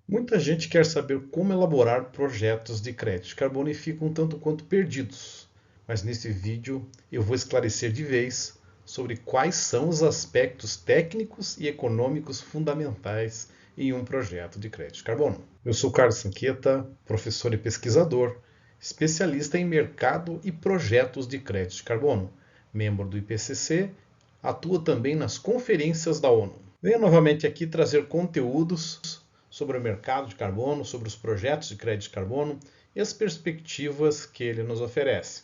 Muita gente quer saber como elaborar projetos de crédito de carbono e ficam um tanto quanto perdidos. Mas nesse vídeo eu vou esclarecer de vez sobre quais são os aspectos técnicos e econômicos fundamentais em um projeto de crédito de carbono. Eu sou Carlos Sanqueta, professor e pesquisador, especialista em mercado e projetos de crédito de carbono, membro do IPCC, atua também nas conferências da ONU. Venho novamente aqui trazer conteúdos sobre o mercado de carbono, sobre os projetos de crédito de carbono e as perspectivas que ele nos oferece.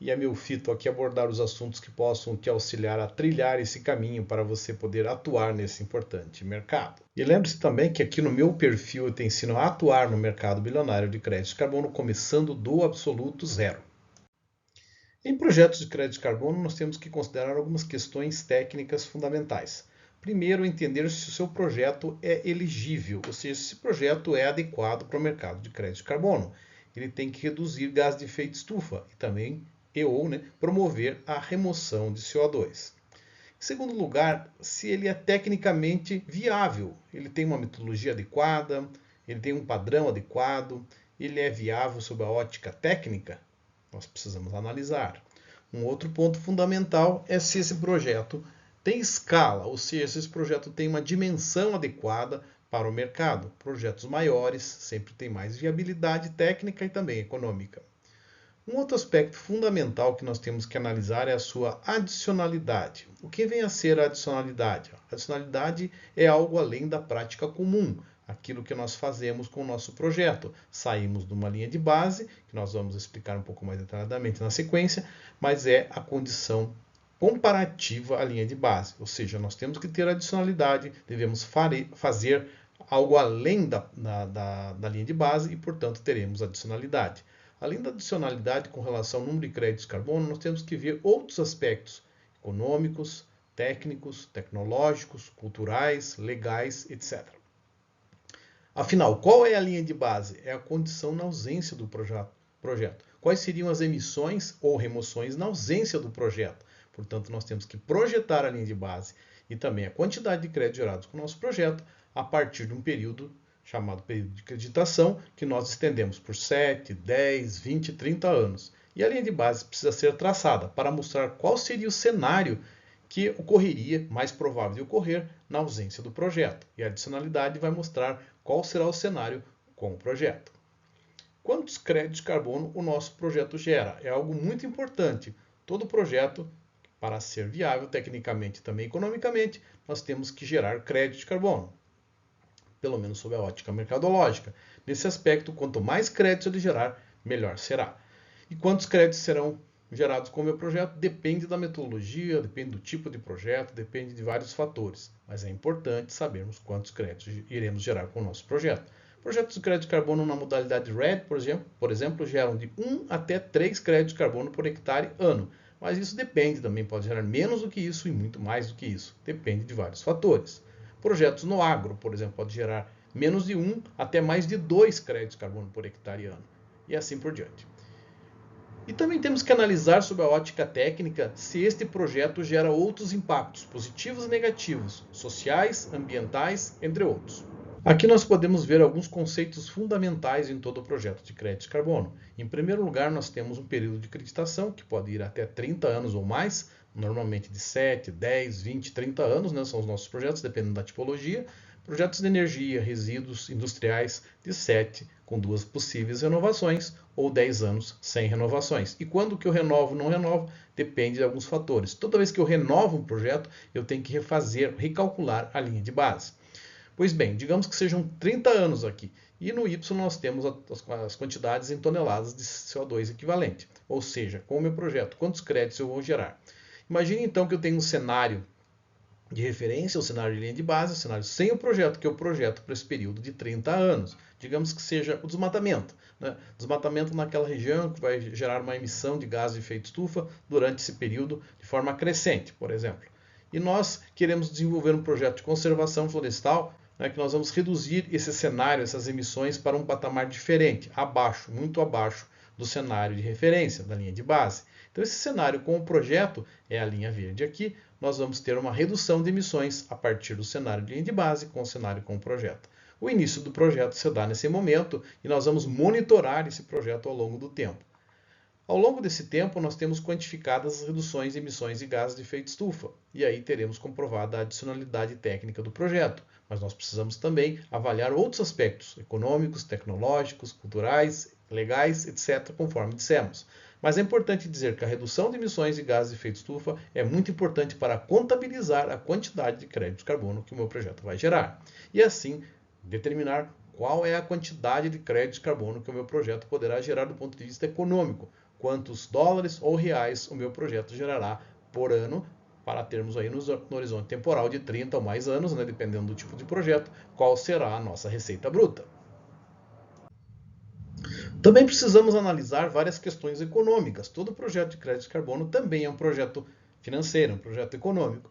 E é meu fito aqui abordar os assuntos que possam te auxiliar a trilhar esse caminho para você poder atuar nesse importante mercado. E lembre-se também que aqui no meu perfil eu te ensino a atuar no mercado bilionário de crédito de carbono, começando do absoluto zero. Em projetos de crédito de carbono, nós temos que considerar algumas questões técnicas fundamentais. Primeiro, entender se o seu projeto é elegível, ou seja, se esse projeto é adequado para o mercado de crédito de carbono. Ele tem que reduzir gás de efeito estufa e também promover a remoção de CO2. Em segundo lugar, se ele é tecnicamente viável, ele tem uma metodologia adequada, ele tem um padrão adequado, ele é viável sob a ótica técnica, nós precisamos analisar. Um outro ponto fundamental é se esse projeto tem escala, ou seja, se esse projeto tem uma dimensão adequada para o mercado. Projetos maiores sempre têm mais viabilidade técnica e também econômica. Um outro aspecto fundamental que nós temos que analisar é a sua adicionalidade. O que vem a ser a adicionalidade? A adicionalidade é algo além da prática comum, aquilo que nós fazemos com o nosso projeto. Saímos de uma linha de base, que nós vamos explicar um pouco mais detalhadamente na sequência, mas é a condição comparativa à linha de base. Ou seja, nós temos que ter adicionalidade, devemos fazer algo além da linha de base e, portanto, teremos adicionalidade. Além da adicionalidade com relação ao número de créditos de carbono, nós temos que ver outros aspectos econômicos, técnicos, tecnológicos, culturais, legais, etc. Afinal, qual é a linha de base? É a condição na ausência do projeto. Quais seriam as emissões ou remoções na ausência do projeto? Portanto, nós temos que projetar a linha de base e também a quantidade de créditos gerados com o nosso projeto a partir de um período chamado período de acreditação, que nós estendemos por 7, 10, 20, 30 anos. E a linha de base precisa ser traçada para mostrar qual seria o cenário que ocorreria, mais provável de ocorrer, na ausência do projeto. E a adicionalidade vai mostrar qual será o cenário com o projeto. Quantos créditos de carbono o nosso projeto gera? É algo muito importante. Todo projeto, para ser viável tecnicamente e também economicamente, nós temos que gerar crédito de carbono, pelo menos sob a ótica mercadológica. Nesse aspecto, quanto mais créditos ele gerar, melhor será. E quantos créditos serão gerados com o meu projeto? Depende da metodologia, depende do tipo de projeto, depende de vários fatores. Mas é importante sabermos quantos créditos iremos gerar com o nosso projeto. Projetos de crédito de carbono na modalidade RED, por exemplo, geram de 1 até 3 créditos de carbono por hectare ano. Mas isso depende também, pode gerar menos do que isso e muito mais do que isso. Depende de vários fatores. Projetos no agro, por exemplo, pode gerar menos de 1 até mais de 2 créditos de carbono por hectare ano. E assim por diante. E também temos que analisar sob a ótica técnica se este projeto gera outros impactos, positivos e negativos, sociais, ambientais, entre outros. Aqui nós podemos ver alguns conceitos fundamentais em todo o projeto de crédito de carbono. Em primeiro lugar, nós temos um período de acreditação, que pode ir até 30 anos ou mais, normalmente de 7, 10, 20, 30 anos, né, são os nossos projetos, dependendo da tipologia. Projetos de energia, resíduos industriais, de 7, com 2 possíveis renovações, ou 10 anos sem renovações. E quando que eu renovo ou não renovo, depende de alguns fatores. Toda vez que eu renovo um projeto, eu tenho que recalcular a linha de base. Pois bem, digamos que sejam 30 anos aqui. E no Y nós temos as quantidades em toneladas de CO2 equivalente. Ou seja, com o meu projeto, quantos créditos eu vou gerar? Imagine então que eu tenho um cenário de referência, o cenário de linha de base, o cenário sem o projeto, que é o projeto para esse período de 30 anos. Digamos que seja o desmatamento. Né? Desmatamento naquela região que vai gerar uma emissão de gás de efeito estufa durante esse período de forma crescente, por exemplo. E nós queremos desenvolver um projeto de conservação florestal, que nós vamos reduzir esse cenário, essas emissões, para um patamar diferente, abaixo, muito abaixo do cenário de referência, da linha de base. Então, esse cenário com o projeto é a linha verde aqui, nós vamos ter uma redução de emissões a partir do cenário de linha de base com o cenário com o projeto. O início do projeto se dá nesse momento e nós vamos monitorar esse projeto ao longo do tempo. Ao longo desse tempo, nós temos quantificadas as reduções de emissões de gases de efeito estufa, e aí teremos comprovada a adicionalidade técnica do projeto. Mas nós precisamos também avaliar outros aspectos econômicos, tecnológicos, culturais, legais, etc., conforme dissemos. Mas é importante dizer que a redução de emissões de gases de efeito estufa é muito importante para contabilizar a quantidade de crédito de carbono que o meu projeto vai gerar. E assim, determinar qual é a quantidade de crédito de carbono que o meu projeto poderá gerar do ponto de vista econômico, quantos dólares ou reais o meu projeto gerará por ano, para termos aí no horizonte temporal de 30 ou mais anos, né, dependendo do tipo de projeto, qual será a nossa receita bruta. Também precisamos analisar várias questões econômicas. Todo projeto de crédito de carbono também é um projeto financeiro, um projeto econômico.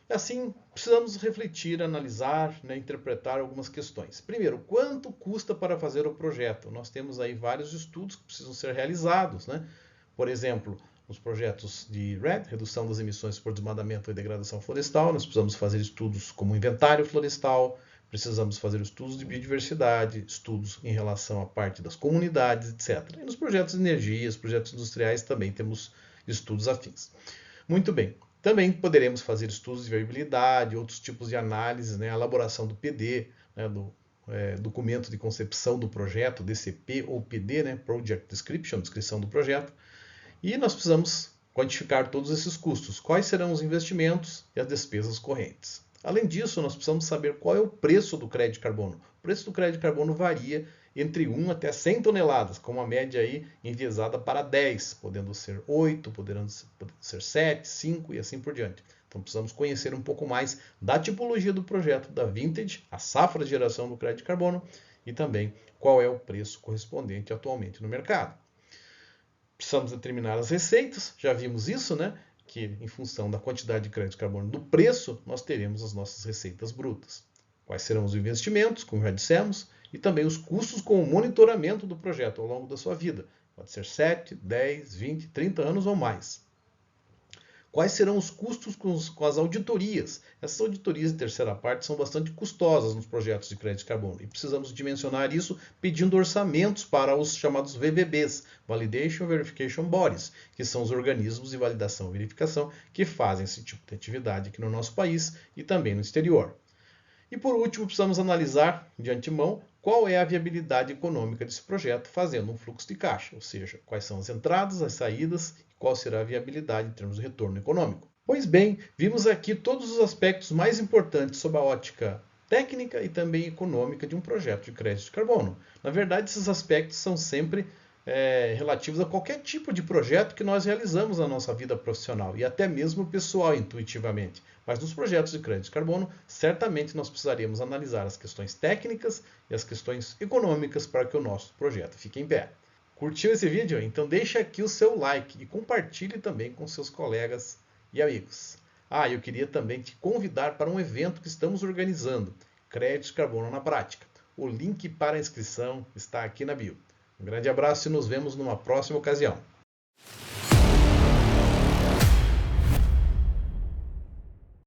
Assim, precisamos refletir, analisar, interpretar algumas questões. Primeiro, quanto custa para fazer o projeto? Nós temos aí vários estudos que precisam ser realizados, né? Por exemplo, nos projetos de REDD, redução das emissões por desmatamento e degradação florestal, nós precisamos fazer estudos como inventário florestal, precisamos fazer estudos de biodiversidade, estudos em relação à parte das comunidades, etc. E nos projetos de energia, os projetos industriais também temos estudos afins. Muito bem. Também poderemos fazer estudos de viabilidade, outros tipos de análise, a elaboração do PD, do documento de concepção do projeto, DCP ou PD, Project Description, descrição do projeto. E nós precisamos quantificar todos esses custos, quais serão os investimentos e as despesas correntes. Além disso, nós precisamos saber qual é o preço do crédito de carbono. O preço do crédito de carbono varia entre 1 até 100 toneladas, com uma média aí enviesada para 10, podendo ser 8, podendo ser 7, 5 e assim por diante. Então precisamos conhecer um pouco mais da tipologia do projeto, da vintage, a safra de geração do crédito de carbono e também qual é o preço correspondente atualmente no mercado. Precisamos determinar as receitas, já vimos isso, que em função da quantidade de crédito de carbono do preço, nós teremos as nossas receitas brutas. Quais serão os investimentos, como já dissemos, e também os custos com o monitoramento do projeto ao longo da sua vida. Pode ser 7, 10, 20, 30 anos ou mais. Quais serão os custos com as auditorias? Essas auditorias de terceira parte são bastante custosas nos projetos de crédito de carbono e precisamos dimensionar isso pedindo orçamentos para os chamados VVBs, Validation Verification Bodies, que são os organismos de validação e verificação que fazem esse tipo de atividade aqui no nosso país e também no exterior. E por último, precisamos analisar de antemão qual é a viabilidade econômica desse projeto, fazendo um fluxo de caixa, ou seja, quais são as entradas, as saídas e qual será a viabilidade em termos de retorno econômico. Pois bem, vimos aqui todos os aspectos mais importantes sob a ótica técnica e também econômica de um projeto de crédito de carbono. Na verdade, esses aspectos são sempre relativos a qualquer tipo de projeto que nós realizamos na nossa vida profissional e até mesmo pessoal intuitivamente. Mas nos projetos de crédito de carbono, certamente nós precisaremos analisar as questões técnicas e as questões econômicas para que o nosso projeto fique em pé. Curtiu esse vídeo? Então deixe aqui o seu like e compartilhe também com seus colegas e amigos. Eu queria também te convidar para um evento que estamos organizando, Crédito de Carbono na Prática. O link para a inscrição está aqui na bio. Um grande abraço e nos vemos numa próxima ocasião.